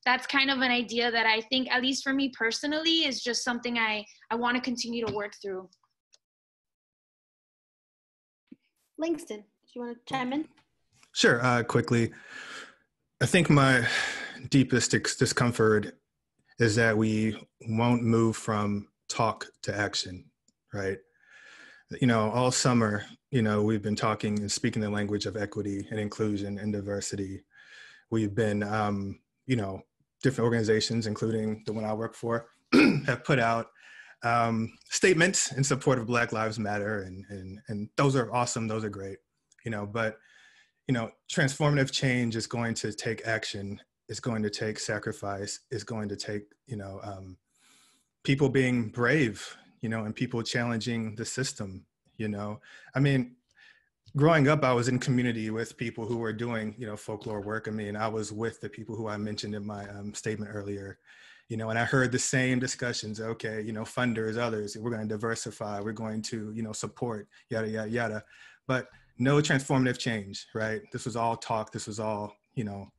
Speaker 9: that's kind of an idea that I think, at least for me personally, is just something I want to continue to work through.
Speaker 1: Langston, do you want to chime in?
Speaker 2: Sure, quickly. I think my deepest discomfort is that we won't move from talk to action, right? You know, all summer, you know, we've been talking and speaking the language of equity and inclusion and diversity. We've been, you know, different organizations, including the one I work for, have put out statements in support of Black Lives Matter, and those are awesome, those are great, you know, but, you know, transformative change is going to take action, it's going to take sacrifice, it's going to take, you know, people being brave, you know, and people challenging the system, you know. I mean, growing up, I was in community with people who were doing, you know, folklore work. I mean, I was with the people who I mentioned in my statement earlier, you know, and I heard the same discussions. Okay, you know, funders, others, we're going to diversify, we're going to, you know, support, yada, yada, yada. But no transformative change, right? This was all talk. This was all, you know,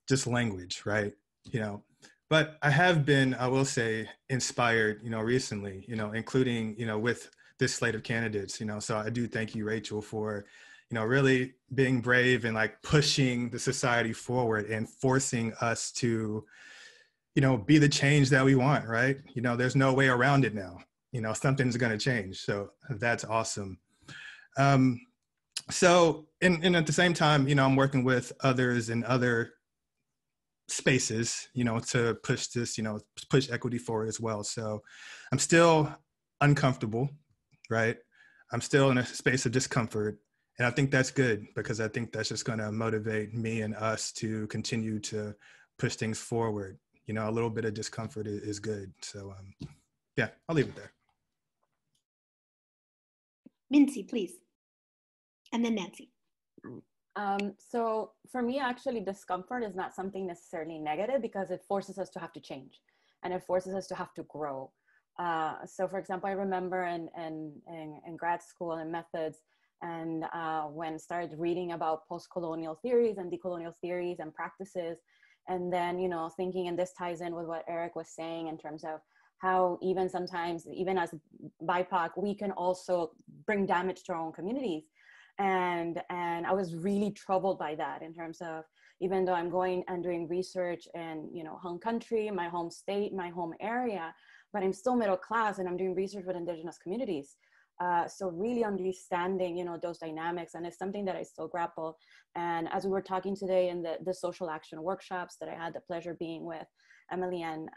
Speaker 2: just language, right? You know, but I have been, I will say, inspired, you know, recently, you know, including, you know, with this slate of candidates, you know, so I do thank you, Rachel, for, you know, really being brave and like pushing the society forward and forcing us to, you know, be the change that we want, right? You know, there's no way around it now. You know, something's going to change. So that's awesome. So, and at the same time, you know, I'm working with others in other spaces, you know, to push this, you know, push equity forward as well. So I'm still uncomfortable, right? I'm still in a space of discomfort. And I think that's good, because I think that's just going to motivate me and us to continue to push things forward. You know, a little bit of discomfort is good. So yeah, I'll leave it there.
Speaker 1: Minsi, please. And then Nancy.
Speaker 5: So for me, actually, discomfort is not something necessarily negative, because it forces us to have to change, and it forces us to have to grow. So for example, I remember in grad school and methods, and when started reading about post-colonial theories and decolonial theories and practices, and then, you know, thinking, and this ties in with what Eric was saying in terms of how even sometimes, even as BIPOC, we can also bring damage to our own communities. And I was really troubled by that, in terms of, even though I'm going and doing research in, you know, home country, my home state, my home area, but I'm still middle class and I'm doing research with indigenous communities. So really understanding, you know, those dynamics, and it's something that I still grapple. And as we were talking today in the social action workshops that I had the pleasure being with Emily and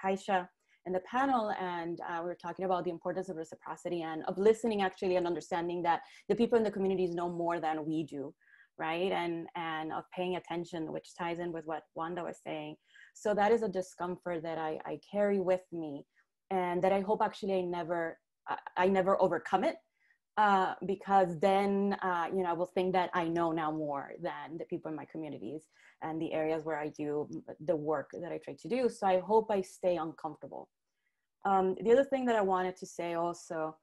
Speaker 5: Haisha in the panel, and we were talking about the importance of reciprocity and of listening, actually, and understanding that the people in the communities know more than we do, right? And of paying attention, which ties in with what Wanda was saying. So that is a discomfort that I carry with me, and that I hope actually I never overcome it, because then, you know, I will think that I know now more than the people in my communities and the areas where I do the work that I try to do. So I hope I stay uncomfortable. The other thing that I wanted to say also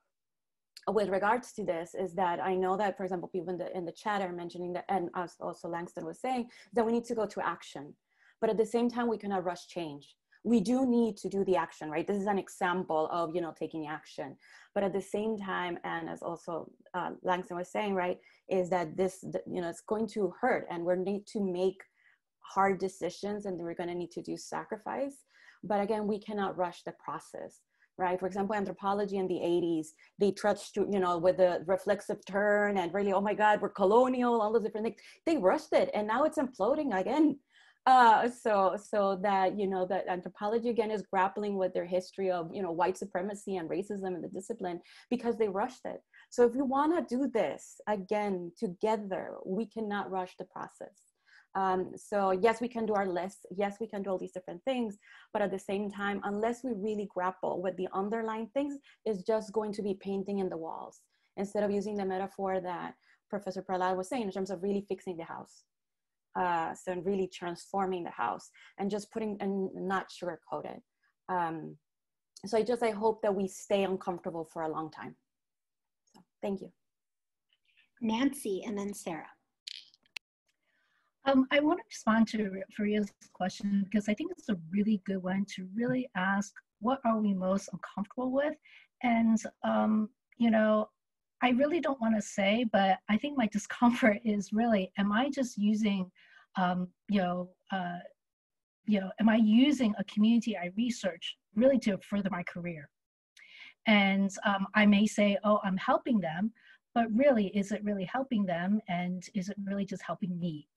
Speaker 5: with regards to this is that I know that, for example, people in the chat are mentioning that, and as also Langston was saying, that we need to go to action. But at the same time, we cannot rush change. We do need to do the action, right? This is an example of, you know, taking action. But at the same time, and as also Langston was saying, right, is that this, you know, it's going to hurt, and we need to make hard decisions and we're going to need to do sacrifice. But again, we cannot rush the process, right? For example, anthropology in the 80s, they trudged to, you know, with the reflexive turn and really, oh my God, we're colonial, all those different things. They rushed it and now it's imploding again. So that, you know, that anthropology again is grappling with their history of, you know, white supremacy and racism in the discipline because they rushed it. So if you want to do this again together, we cannot rush the process. So yes, we can do our lists. Yes, we can do all these different things, but at the same time, unless we really grapple with the underlying things, it's just going to be painting in the walls instead of using the metaphor that Professor Prahlad was saying in terms of really fixing the house. So really transforming the house and just putting and not sugarcoat it. So I hope that we stay uncomfortable for a long time. So thank you.
Speaker 1: Nancy and then Sarah.
Speaker 4: I want to respond to Faria's question because I think it's a really good one to really ask, what are we most uncomfortable with? And, you know, I really don't want to say, but I think my discomfort is really, am I just using, am I using a community I research really to further my career? And I may say, oh, I'm helping them, but really, is it really helping them? And is it really just helping me?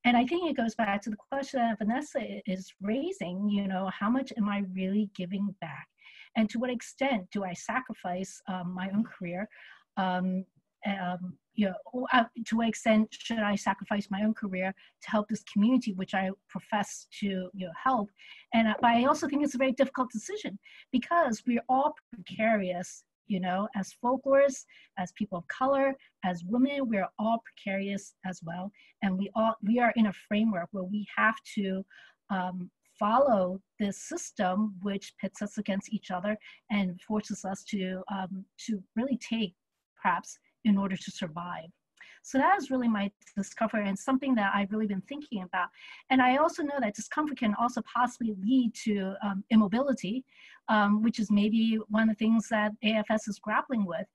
Speaker 4: And I think it goes back to the question that Vanessa is raising, you know, how much am I really giving back? And to what extent do I sacrifice my own career? You know, to what extent should I sacrifice my own career to help this community, which I profess to, you know, help? And but I also think it's a very difficult decision because we're all precarious, you know, as folklorists, as people of color, as women, we're all precarious as well. And we are in a framework where we have to follow this system, which pits us against each other and forces us to really take, perhaps, in order to survive. So that is really my discomfort and something that I've really been thinking about. And I also know that discomfort can also possibly lead to immobility, which is maybe one of the things that AFS is grappling with,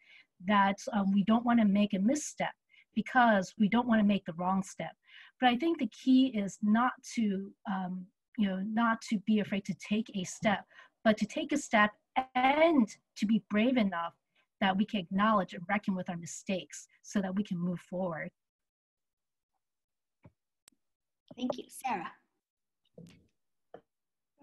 Speaker 4: that we don't want to make a misstep because we don't want to make the wrong step. But I think the key is not to, you know, not to be afraid to take a step, but to take a step and to be brave enough that we can acknowledge and reckon with our mistakes so that we can move forward.
Speaker 1: Thank you. Sarah.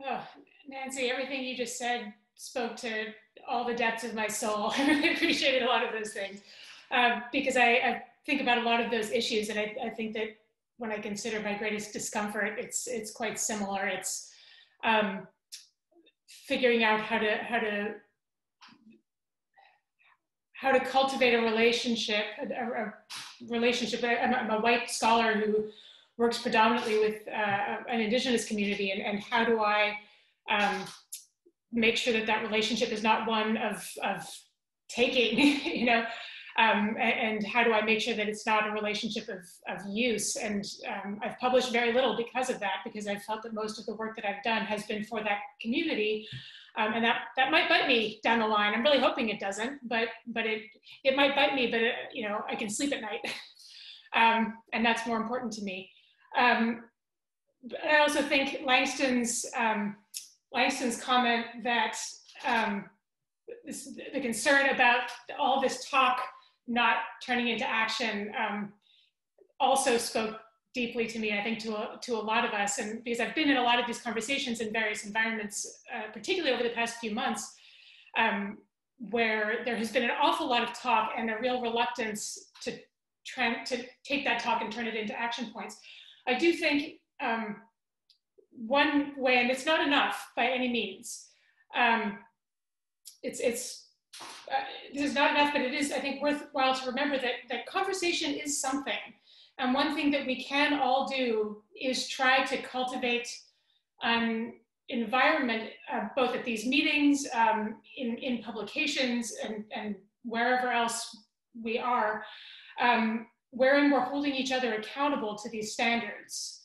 Speaker 7: Oh, Nancy, everything you just said spoke to all the depths of my soul. I really appreciated a lot of those things because I think about a lot of those issues, and I think that when I consider my greatest discomfort, it's quite similar. It's figuring out how to cultivate a relationship. I'm a white scholar who works predominantly with an Indigenous community, and how do I make sure that that relationship is not one of taking, you know, and how do I make sure that it's not a relationship of use? And I've published very little because of that, because I've felt that most of the work that I've done has been for that community. And that might bite me down the line. I'm really hoping it doesn't, but it might bite me, but you know, I can sleep at night. And that's more important to me. But I also think Langston's comment that the concern about all this talk not turning into action also spoke deeply to me, I think to a lot of us, and because I've been in a lot of these conversations in various environments, particularly over the past few months, where there has been an awful lot of talk and a real reluctance to take that talk and turn it into action points. I do think one way, and it's not enough by any means, this is not enough, but it is, I think, worthwhile to remember that conversation is something. And one thing that we can all do is try to cultivate an environment, both at these meetings, in publications, and wherever else we are, wherein we're holding each other accountable to these standards.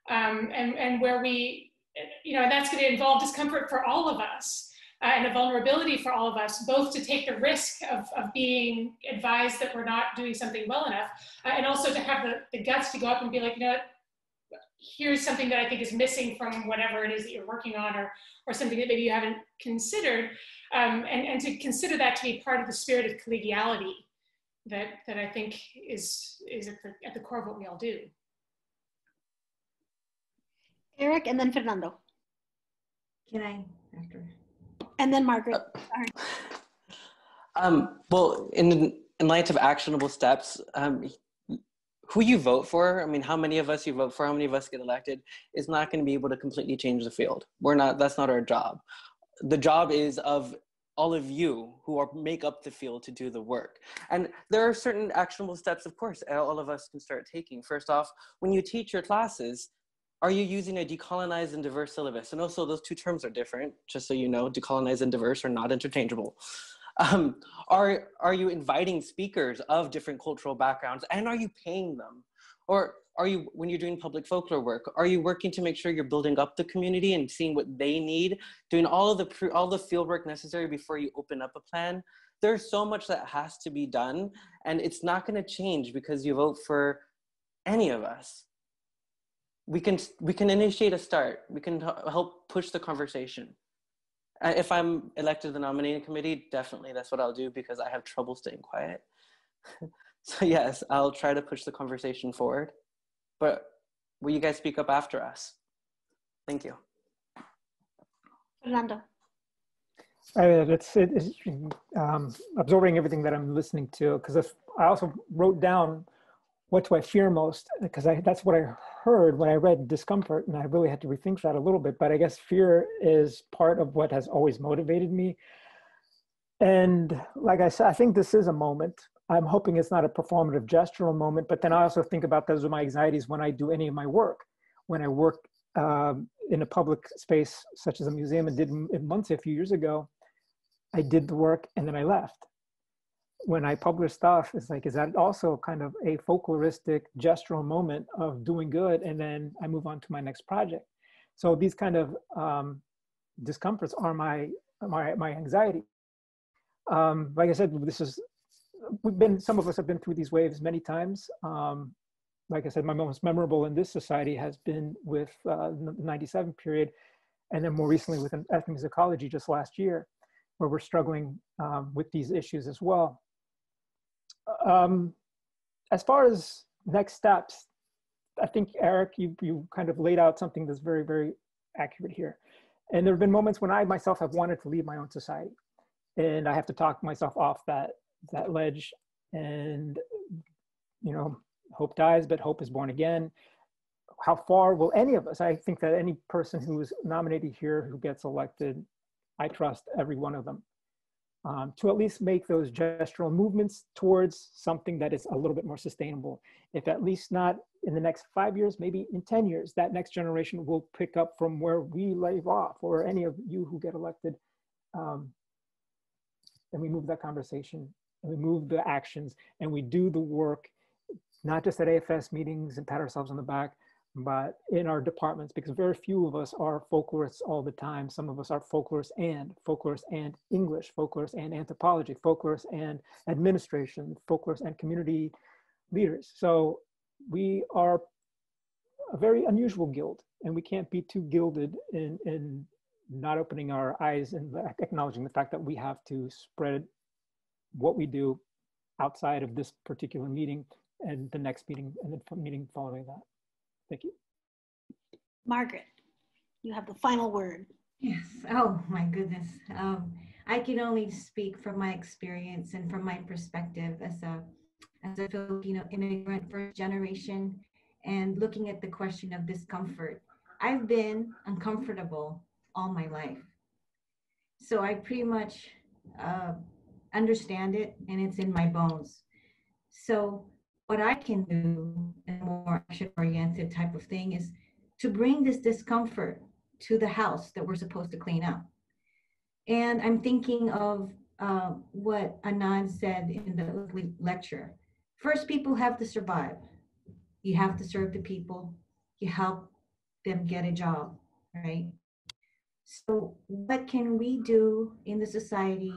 Speaker 7: And where we, you know, and that's going to involve discomfort for all of us. And a vulnerability for all of us, both to take the risk of being advised that we're not doing something well enough, and also to have the guts to go up and be like, you know what, here's something that I think is missing from whatever it is that you're working on, or something that maybe you haven't considered, and to consider that to be part of the spirit of collegiality that I think is at the core of what we all do.
Speaker 1: Eric, and then Fernando.
Speaker 8: Can I, after?
Speaker 1: And then Margaret. Sorry.
Speaker 13: Well, in light of actionable steps, who you vote for, I mean, how many of us you vote for, how many of us get elected, is not going to be able to completely change the field. That's not our job. The job is of all of you who make up the field to do the work. And there are certain actionable steps, of course, all of us can start taking. First off, when you teach your classes, are you using a decolonized and diverse syllabus? And also those two terms are different, just so you know, decolonized and diverse are not interchangeable. Are you inviting speakers of different cultural backgrounds, and are you paying them? Or are you, when you're doing public folklore work, are you working to make sure you're building up the community and seeing what they need, doing all the field work necessary before you open up a plan? There's so much that has to be done, and it's not going to change because you vote for any of us. We can initiate a start. We can help push the conversation. If I'm elected to the nominating committee, definitely that's what I'll do, because I have trouble staying quiet. So yes, I'll try to push the conversation forward, but will you guys speak up after us? Thank you.
Speaker 1: Fernando.
Speaker 3: It's absorbing everything that I'm listening to, because I also wrote down, what do I fear most? Because that's what I heard when I read discomfort, and I really had to rethink that a little bit. But I guess fear is part of what has always motivated me. And like I said, I think this is a moment. I'm hoping it's not a performative gestural moment, but then I also think about those are my anxieties when I do any of my work. When I work in a public space, such as a museum, and did in Muncie a few years ago, I did the work and then I left. When I publish stuff, it's like, is that also kind of a folkloristic gestural moment of doing good, and then I move on to my next project? So these kind of discomforts are my anxiety. Like I said, some of us have been through these waves many times. Like I said, my most memorable in this society has been with the 97 period, and then more recently with ethnomusicology just last year, where we're struggling with these issues as well. As far as next steps, I think, Eric, you kind of laid out something that's very, very accurate here. And there have been moments when I myself have wanted to leave my own society, and I have to talk myself off that ledge. And, you know, hope dies, but hope is born again. How far will any of us, I think that any person who's nominated here who gets elected, I trust every one of them, to at least make those gestural movements towards something that is a little bit more sustainable. If at least not in the next 5 years, maybe in 10 years, that next generation will pick up from where we leave off, or any of you who get elected. And we move that conversation, and we move the actions, and we do the work, not just at AFS meetings and pat ourselves on the back, but in our departments, because very few of us are folklorists all the time. Some of us are folklorists and English, folklorists and anthropology, folklorists and administration, folklorists and community leaders. So we are a very unusual guild, and we can't be too gilded in not opening our eyes and acknowledging the fact that we have to spread what we do outside of this particular meeting and the next meeting and the meeting following that. Thank you.
Speaker 1: Margaret, you have the final word.
Speaker 8: Yes. Oh my goodness. I can only speak from my experience and from my perspective as a Filipino immigrant, first generation, and looking at the question of discomfort. I've been uncomfortable all my life, so I pretty much understand it, and it's in my bones. So what I can do, in a more action-oriented type of thing, is to bring this discomfort to the house that we're supposed to clean up. And I'm thinking of what Anand said in the Utley lecture. First, people have to survive. You have to serve the people. You help them get a job, right? So what can we do in the society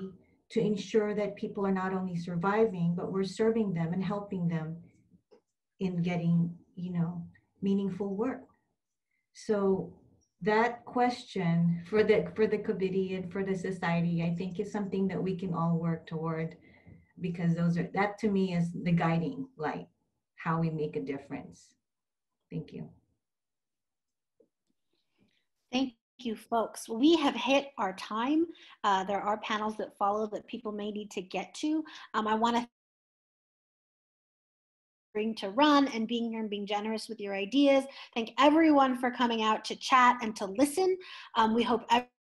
Speaker 8: to ensure that people are not only surviving, but we're serving them and helping them in getting, meaningful work? So that question for the committee and for the society, I think is something that we can all work toward, because that to me is the guiding light, how we make a difference. Thank you.
Speaker 1: Thank you, folks. We have hit our time. There are panels that follow that people may need to get to. I want to to run and being here and being generous with your ideas. Thank everyone for coming out to chat and to listen. We hope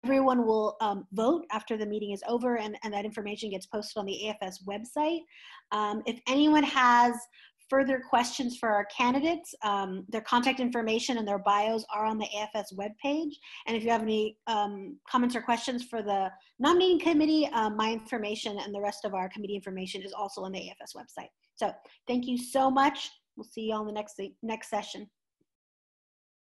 Speaker 1: everyone will vote after the meeting is over, and that information gets posted on the AFS website. If anyone has further questions for our candidates, their contact information and their bios are on the AFS webpage. And if you have any comments or questions for the nominating committee, my information and the rest of our committee information is also on the AFS website. So thank you so much. We'll see you on the next session.